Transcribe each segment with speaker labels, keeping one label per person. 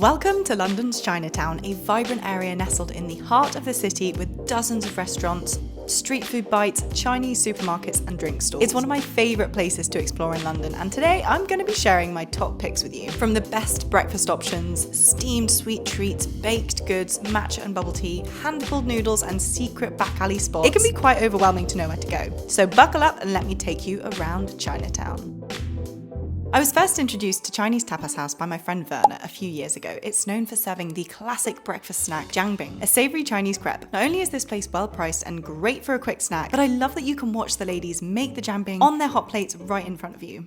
Speaker 1: Welcome to London's Chinatown, a vibrant area nestled in the heart of the city with dozens of restaurants, street food bites, Chinese supermarkets and drink stalls. It's one of my favourite places to explore in London, and today I'm going to be sharing my top picks with you. From the best breakfast options, steamed sweet treats, baked goods, matcha and bubble tea, hand-pulled noodles and secret back alley spots, it can be quite overwhelming to know where to go. So buckle up and let me take you around Chinatown. I was first introduced to Chinese Tapas House by my friend Werner a few years ago. It's known for serving the classic breakfast snack, jiangbing, a savoury Chinese crepe. Not only is this place well priced and great for a quick snack, but I love that you can watch the ladies make the jiangbing on their hot plates right in front of you.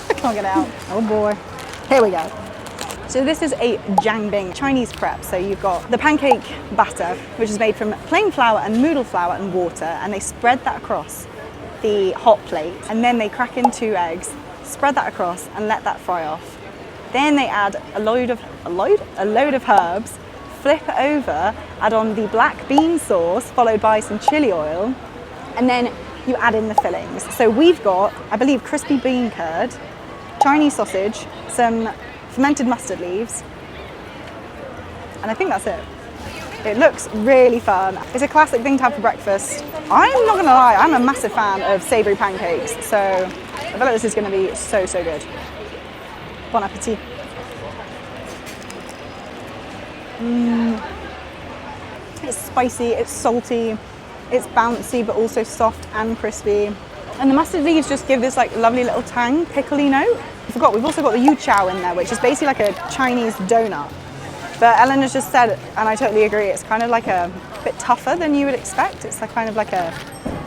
Speaker 2: I can't get out. Oh boy. Here we go. So this is a jiangbing Chinese crepe. So you've got the pancake batter, which is made from plain flour and noodle flour and water, and they spread that across the hot plate, and then they crack in 2 eggs, spread that across and let that fry off. Then they add a load of herbs, flip it over, add on the black bean sauce, followed by some chili oil, and then you add in the fillings. So we've got, I believe, crispy bean curd, Chinese sausage, some fermented mustard leaves, and I think that's it. It looks really fun. It's a classic thing to have for breakfast. I'm not gonna lie, I'm a massive fan of savoury pancakes, so I feel like this is gonna be so good. Bon appetit. It's spicy, it's salty, it's bouncy but also soft and crispy. And the mustard leaves just give this like lovely little tang, pickly note. I forgot, we've also got the yu chow in there, which is basically like a Chinese donut. But Ellen has just said, and I totally agree, it's kind of like a bit tougher than you would expect. It's like kind of like a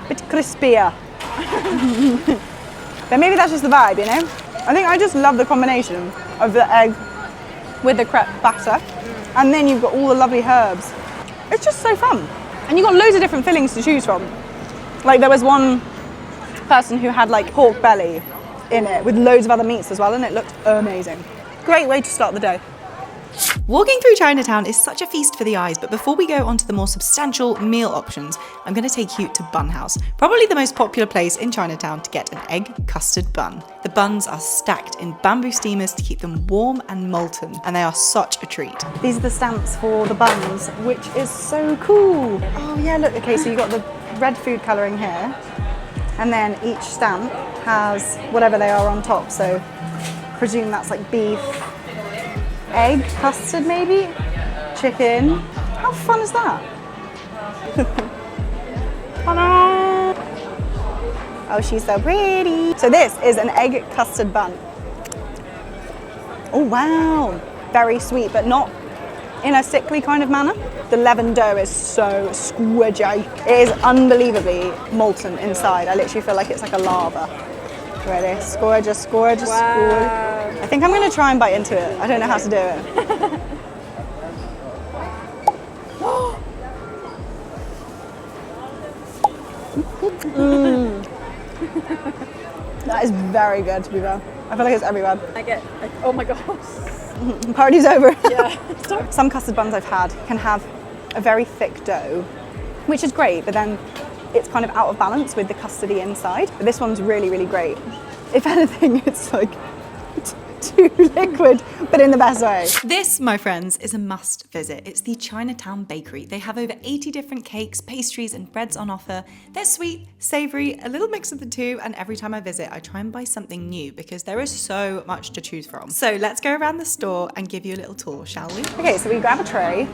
Speaker 2: bit crispier. But maybe that's just the vibe, you know? I think I just love the combination of the egg with the crepe batter, and then you've got all the lovely herbs. It's just so fun. And you've got loads of different fillings to choose from. Like there was one person who had like pork belly in it with loads of other meats as well, and it looked amazing. Great way to start the day.
Speaker 1: Walking through Chinatown is such a feast for the eyes, but before we go on to the more substantial meal options, I'm going to take you to Bun House, probably the most popular place in Chinatown to get an egg custard bun. The buns are stacked in bamboo steamers to keep them warm and molten, and they are such a treat.
Speaker 2: These are the stamps for the buns, which is so cool. Oh yeah, look, okay, so you've got the red food colouring here, and then each stamp has whatever they are on top, so presume that's like beef, egg, custard maybe, chicken. How fun is that? Oh, she's so pretty. So this is an egg custard bun. Oh wow, very sweet, but not in a sickly kind of manner. The leavened dough is so squidgy. It is unbelievably molten inside. I literally feel like it's like a lava. Ready? Gorgeous, gorgeous,
Speaker 3: wow.
Speaker 2: gorgeous. I think I'm going to try and bite into it. I don't know how to do it. That is very good, to be fair. I feel like it's everywhere.
Speaker 3: I get like, oh my gosh.
Speaker 2: Party's over.
Speaker 3: Yeah.
Speaker 2: Some custard buns I've had can have a very thick dough, which is great, but then it's kind of out of balance with the custardy inside. But this one's really, really great. If anything, it's like too liquid, but in the best way.
Speaker 1: This, my friends, is a must visit. It's the Chinatown Bakery. They have over 80 different cakes, pastries, and breads on offer. They're sweet, savoury, a little mix of the two, and every time I visit, I try and buy something new because there is so much to choose from. So let's go around the store and give you a little tour, shall we?
Speaker 2: Okay, so we grab a tray.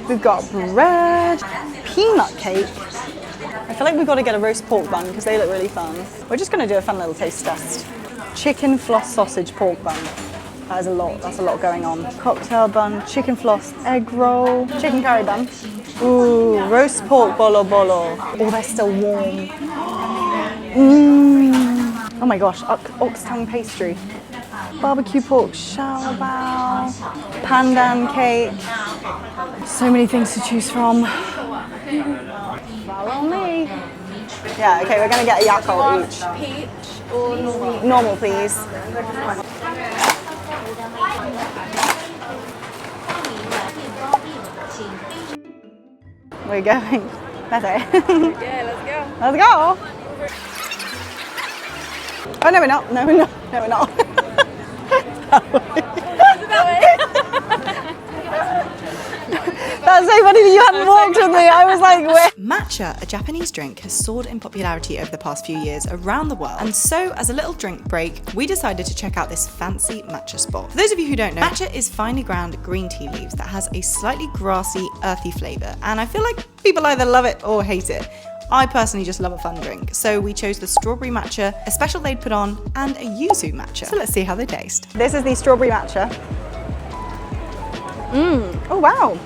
Speaker 2: We've got bread, peanut cake. I feel like we've got to get a roast pork bun because they look really fun. We're just going to do a fun little taste test. Chicken floss sausage pork bun. That is a lot. That's a lot going on. Cocktail bun, chicken floss egg roll, chicken curry bun. Ooh, roast pork bolo bolo. Oh, they're still warm. Oh my gosh, ox tongue pastry. Barbecue pork shao bao, pandan cake. So many things to choose from. Follow me. Yeah, okay, we're gonna get a yakult each.
Speaker 3: Peach or normal?
Speaker 2: Normal, please. We're going. That's it.
Speaker 3: Yeah, let's go.
Speaker 2: Let's go. Oh, no, we're not. No, we're not. No, we're not. was so funny that you hadn't walked with me. I was like, where?
Speaker 1: Matcha, a Japanese drink, has soared in popularity over the past few years around the world. And so, as a little drink break, we decided to check out this fancy matcha spot. For those of you who don't know, matcha is finely ground green tea leaves that has a slightly grassy, earthy flavour. And I feel like people either love it or hate it. I personally just love a fun drink, so we chose the strawberry matcha, a special they'd put on, and a yuzu matcha. So let's see how they taste.
Speaker 2: This is the strawberry matcha. Oh wow.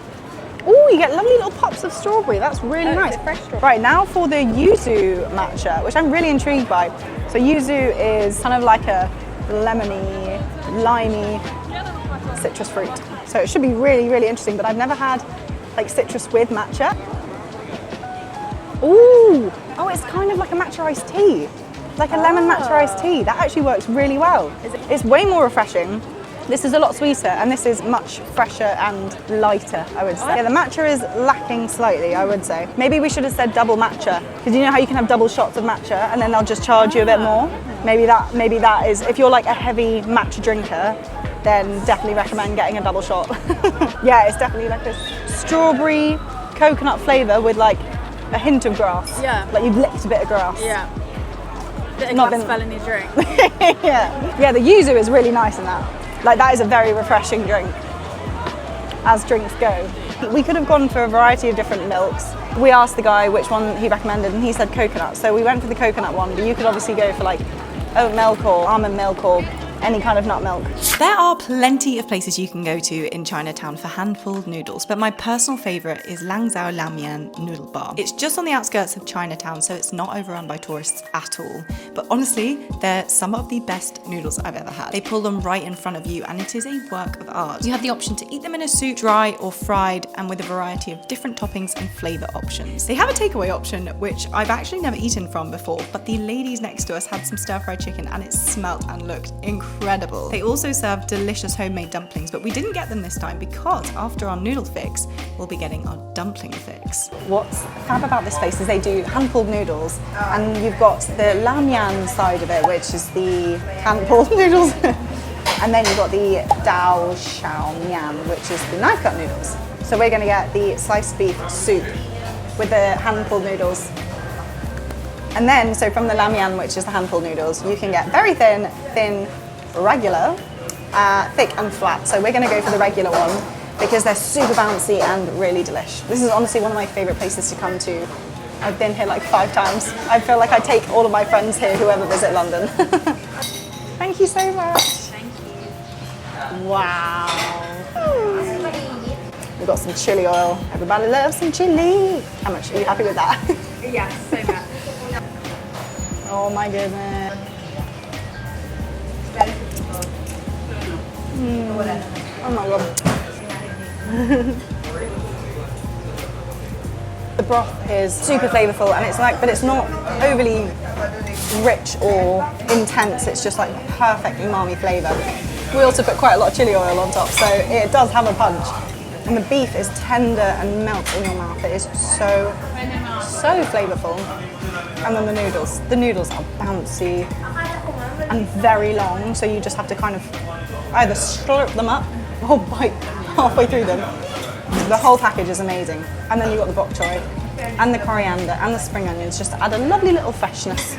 Speaker 2: Oh, you get lovely little pops of strawberry. That's really nice.
Speaker 3: Fresh strawberry.
Speaker 2: Right, now for the yuzu matcha, which I'm really intrigued by. So yuzu is kind of like a lemony, limey citrus fruit. So it should be really, really interesting, but I've never had like citrus with matcha. Ooh, oh, it's kind of like a matcha iced tea. Like a lemon matcha iced tea. That actually works really well. It's way more refreshing. This is a lot sweeter and this is much fresher and lighter, I would say. Yeah, the matcha is lacking slightly, I would say. Maybe we should have said double matcha, because you know how you can have double shots of matcha and then they'll just charge you a bit more? Maybe that is, if you're like a heavy matcha drinker, then definitely recommend getting a double shot. Yeah, it's definitely like this strawberry coconut flavour with like a hint of grass.
Speaker 3: Yeah.
Speaker 2: Like you've licked a bit of grass.
Speaker 3: Yeah. Bit of
Speaker 2: Not
Speaker 3: glass
Speaker 2: been-
Speaker 3: fell in your drink.
Speaker 2: Yeah, the yuzu is really nice in that. Like that is a very refreshing drink, as drinks go. We could have gone for a variety of different milks. We asked the guy which one he recommended and he said coconut. So we went for the coconut one, but you could obviously go for like oat milk or almond milk or any kind of nut milk.
Speaker 1: There are plenty of places you can go to in Chinatown for hand-pulled noodles, but my personal favourite is Lanzhou Lamian Noodle Bar. It's just on the outskirts of Chinatown, so it's not overrun by tourists at all. But honestly, they're some of the best noodles I've ever had. They pull them right in front of you, and it is a work of art. You have the option to eat them in a soup, dry or fried, and with a variety of different toppings and flavour options. They have a takeaway option, which I've actually never eaten from before, but the ladies next to us had some stir-fried chicken, and it smelt and looked incredible. They also serve delicious homemade dumplings, but we didn't get them this time because after our noodle fix, we'll be getting our dumpling fix.
Speaker 2: What's fab about this place is they do hand-pulled noodles, and you've got the Lamian side of it, which is the hand-pulled noodles, and then you've got the Dao Xiao Mian, which is the knife-cut noodles. So we're going to get the sliced beef soup with the hand-pulled noodles. And then, so from the Lamian, which is the hand-pulled noodles, you can get very thin, regular, thick and flat. So we're going to go for the regular one because they're super bouncy and really delish. This is honestly one of my favourite places to come to. I've been here like 5 times. I feel like I take all of my friends here who ever visit London. Thank you so much.
Speaker 3: Thank you.
Speaker 2: Wow. We've got some chili oil. Everybody loves some chili. How much? Are you happy with that?
Speaker 3: Yes, so much.
Speaker 2: Oh my goodness. Oh my god. The broth is super flavourful and it's like, but it's not overly rich or intense. It's just like perfect umami flavour. We also put quite a lot of chili oil on top, so it does have a punch. And the beef is tender and melts in your mouth. It is so flavourful. And then the noodles are bouncy and very long, so you just have to kind of either slurp them up or bite halfway through them. The whole package is amazing. And then you've got the bok choy and the coriander and the spring onions just to add a lovely little freshness.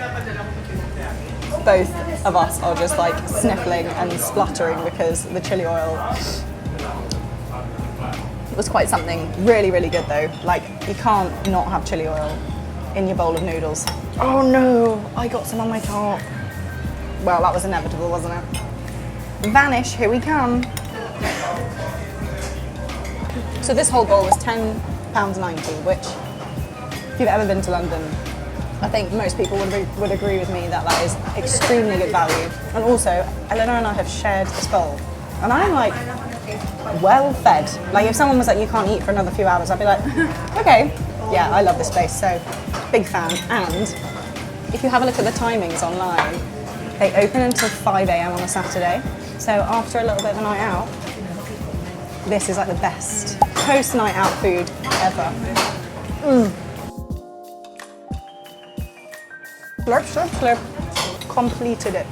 Speaker 2: Both of us are just like sniffling and spluttering because the chili oil was quite something. Really, really good though. Like, you can't not have chili oil in your bowl of noodles. Oh no, I got some on my top. Well, that was inevitable, wasn't it? Vanish, here we come. So this whole bowl was £10.90, which, if you've ever been to London, I think most people would agree with me that that is extremely good value. And also, Eleanor and I have shared this bowl, and I'm like, well fed. Like if someone was like, you can't eat for another few hours, I'd be like, okay, yeah, I love this place, so big fan. And if you have a look at the timings online, they open until 5 a.m. on a Saturday. So after a little bit of a night out, this is like the best post-night out food ever. Slurp, slurp, slurp. Completed it.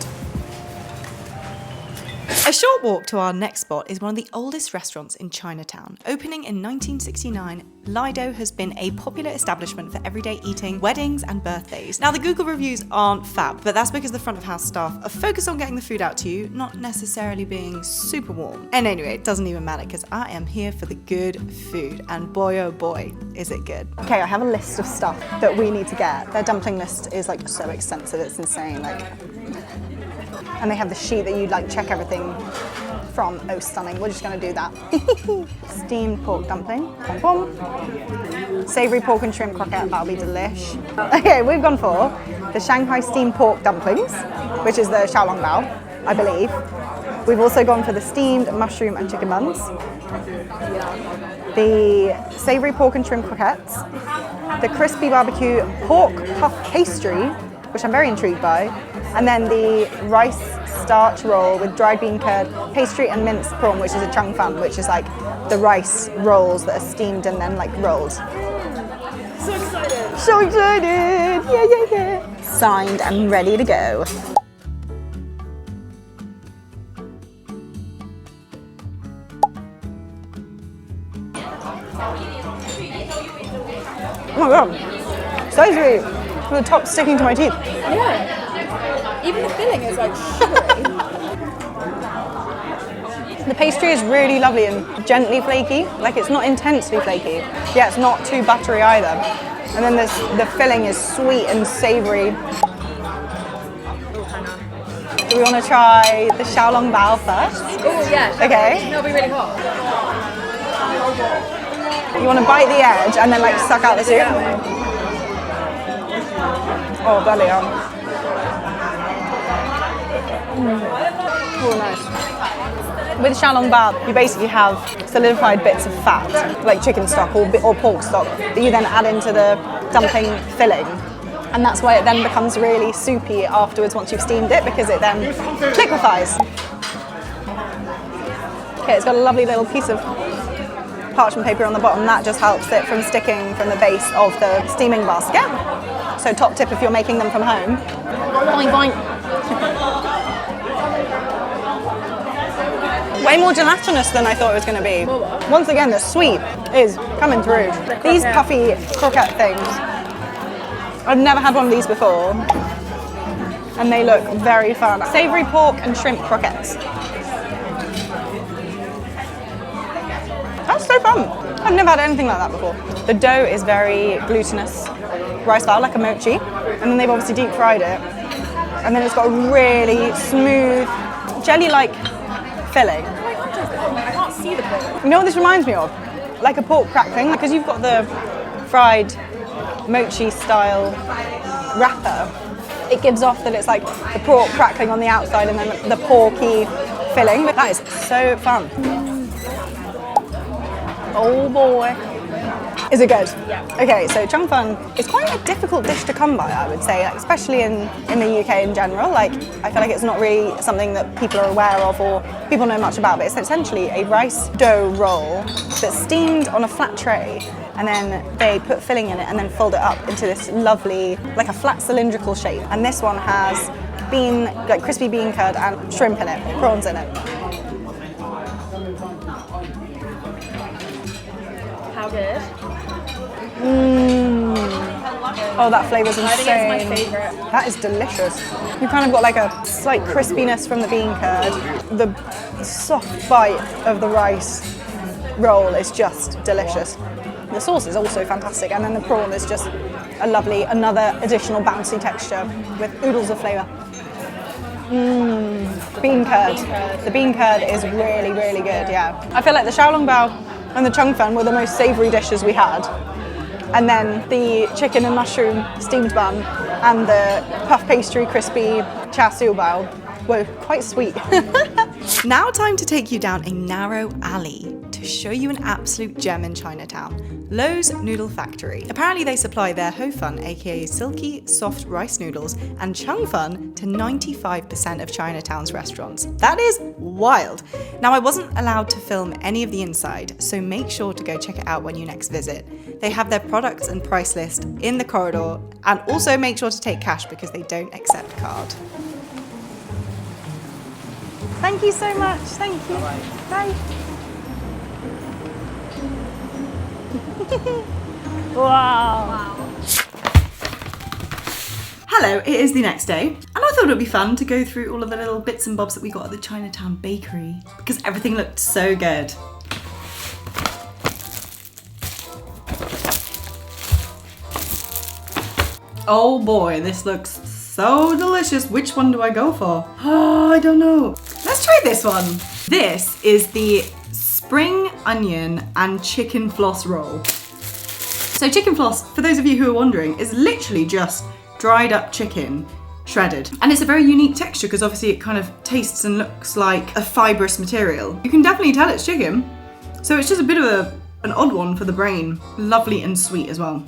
Speaker 1: A short walk to our next spot is one of the oldest restaurants in Chinatown. Opening in 1969, Lido has been a popular establishment for everyday eating, weddings and birthdays. Now the Google reviews aren't fab, but that's because the front of house staff are focused on getting the food out to you, not necessarily being super warm. And anyway, it doesn't even matter because I am here for the good food, and boy oh boy, is it good.
Speaker 2: Okay, I have a list of stuff that we need to get. Their dumpling list is like so extensive, it's insane. And they have the sheet that you like check everything from. Oh, stunning. We're just going to do that. Steamed pork dumpling. Pom pom. Savoury pork and shrimp croquette. That'll be delish. Okay, we've gone for the Shanghai steamed pork dumplings, which is the xiaolongbao, I believe. We've also gone for the steamed mushroom and chicken buns, the savoury pork and shrimp croquettes, the crispy barbecue pork puff pastry, which I'm very intrigued by, and then the rice starch roll with dried bean curd, pastry and minced prawn, which is a chung fan, which is like the rice rolls that are steamed and then like rolled.
Speaker 3: So excited!
Speaker 2: So excited! Yeah, yeah, yeah! Signed and ready to go. Oh my god, so sweet! The top sticking to my teeth.
Speaker 3: Yeah. Even the filling is like sugary.
Speaker 2: The pastry is really lovely and gently flaky. Like it's not intensely flaky. Yeah, it's not too buttery either. And then the filling is sweet and savoury. Do we want to try the xiaolongbao first?
Speaker 3: Oh yeah.
Speaker 2: Okay.
Speaker 3: It'll be really hot.
Speaker 2: You want to bite the edge and then like suck out the soup? Oh, bloody hell. Oh, nice. With xiaolongbao, you basically have solidified bits of fat, like chicken stock or pork stock, that you then add into the dumpling filling. And that's why it then becomes really soupy afterwards once you've steamed it, because it then liquefies. Okay, it's got a lovely little piece of parchment paper on the bottom. That just helps it from sticking from the base of the steaming basket. So top tip if you're making them from home. Boing, boing. Way more gelatinous than I thought it was going to be. Once again, the sweet is coming through. These puffy croquette things, I've never had one of these before, and they look very fun. Savoury pork and shrimp croquettes. That's so fun. I've never had anything like that before. The dough is very glutinous rice flour, like a mochi, and then they've obviously deep fried it, and then it's got a really smooth, jelly-like filling.
Speaker 3: I can't see the pork.
Speaker 2: You know what this reminds me of? Like a pork crackling, because you've got the fried mochi style wrapper. It gives off that it's like the pork crackling on the outside and then the porky filling. That is so fun. Oh boy. Is it good?
Speaker 3: Yeah.
Speaker 2: Okay, so chung fun is quite a difficult dish to come by, I would say, like, especially in the UK in general. Like, I feel like it's not really something that people are aware of or people know much about, but it's essentially a rice dough roll that's steamed on a flat tray, and then they put filling in it and then fold it up into this lovely, like a flat cylindrical shape. And this one has like crispy bean curd and shrimp in it, prawns in it.
Speaker 3: How good?
Speaker 2: Oh, that flavour's insane.
Speaker 3: I think it's my favourite.
Speaker 2: That is delicious. You've kind of got like a slight crispiness from the bean curd. The soft bite of the rice roll is just delicious. The sauce is also fantastic, and then the prawn is just a lovely, another additional bouncy texture with oodles of flavour. Bean curd. The bean curd is really, really good, yeah. I feel like the xiaolongbao and the chung fan were the most savoury dishes we had. And then the chicken and mushroom steamed bun and the puff pastry crispy char siu bao were quite sweet.
Speaker 1: Now time to take you down a narrow alley to show you an absolute gem in Chinatown, Lo's Noodle Factory. Apparently they supply their ho fun, aka silky, soft rice noodles, and chung fun to 95% of Chinatown's restaurants. That is wild. Now I wasn't allowed to film any of the inside, so make sure to go check it out when you next visit. They have their products and price list in the corridor, and also make sure to take cash because they don't accept card.
Speaker 2: Thank you so much. Thank you. Bye. Wow.
Speaker 1: Hello, it is the next day, and I thought it would be fun to go through all of the little bits and bobs that we got at the Chinatown Bakery because everything looked so good. Oh boy, this looks so delicious. Which one do I go for? Oh, I don't know. Let's try this one. This is the spring onion and chicken floss roll. So chicken floss, for those of you who are wondering, is literally just dried up chicken shredded. And it's a very unique texture because obviously it kind of tastes and looks like a fibrous material. You can definitely tell it's chicken. So it's just a bit of an odd one for the brain. Lovely and sweet as well.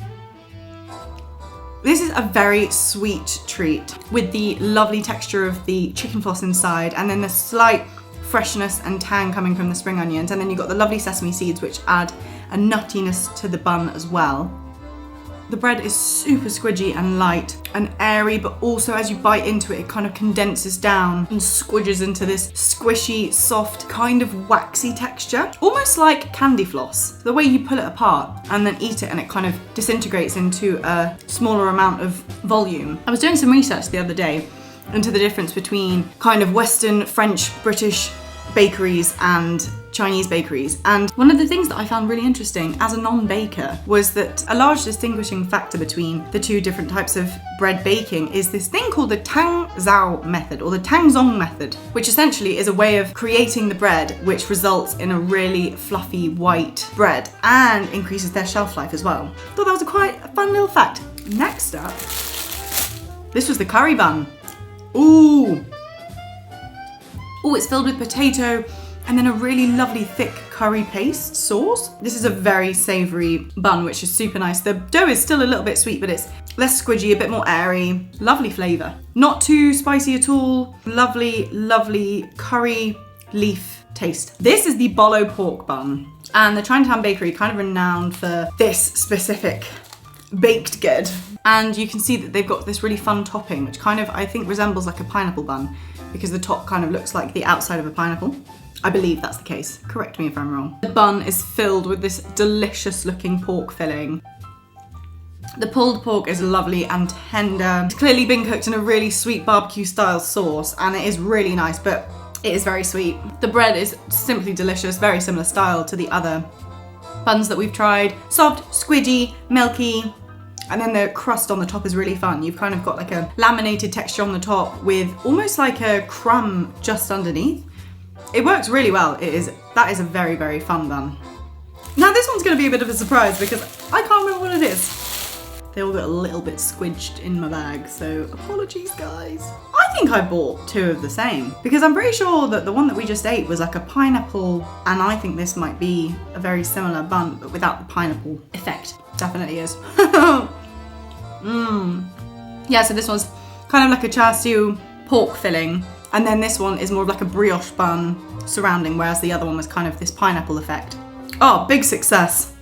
Speaker 1: This is a very sweet treat with the lovely texture of the chicken floss inside and then the slight freshness and tang coming from the spring onions, and then you've got the lovely sesame seeds which add a nuttiness to the bun as well. The bread is super squidgy and light and airy, but also as you bite into it, it kind of condenses down and squidges into this squishy, soft, kind of waxy texture. Almost like candy floss. The way you pull it apart and then eat it and it kind of disintegrates into a smaller amount of volume. I was doing some research the other day into the difference between kind of Western, French, British bakeries and Chinese bakeries, and one of the things that I found really interesting as a non-baker was that a large distinguishing factor between the two different types of bread baking is this thing called the Tangzhou method or the Tangzong method, which essentially is a way of creating the bread which results in a really fluffy white bread and increases their shelf life as well. Thought that was quite a fun little fact. Next up, this was the curry bun. Ooh, it's filled with potato and then a really lovely thick curry paste sauce. This is a very savoury bun, which is super nice. The dough is still a little bit sweet, but it's less squidgy, a bit more airy. Lovely flavour. Not too spicy at all. Lovely, lovely curry leaf taste. This is the bolo pork bun. And the Chinatown Bakery kind of renowned for this specific baked good. And you can see that they've got this really fun topping, which kind of, I think, resembles like a pineapple bun because the top kind of looks like the outside of a pineapple. I believe that's the case. Correct me if I'm wrong. The bun is filled with this delicious looking pork filling. The pulled pork is lovely and tender. It's clearly been cooked in a really sweet barbecue style sauce and it is really nice, but it is very sweet. The bread is simply delicious, very similar style to the other buns that we've tried. Soft, squidgy, milky, and then the crust on the top is really fun. You've kind of got like a laminated texture on the top with almost like a crumb just underneath. It works really well. That is a very, very fun bun. Now this one's gonna be a bit of a surprise because I can't remember what it is. They all got a little bit squidged in my bag, so apologies guys. I think I bought two of the same because I'm pretty sure that the one that we just ate was like a pineapple, and I think this might be a very similar bun but without the pineapple effect. Definitely is. Yeah, so this one's kind of like a char siu pork filling, and then this one is more of like a brioche bun surrounding, whereas the other one was kind of this pineapple effect. Oh, big success.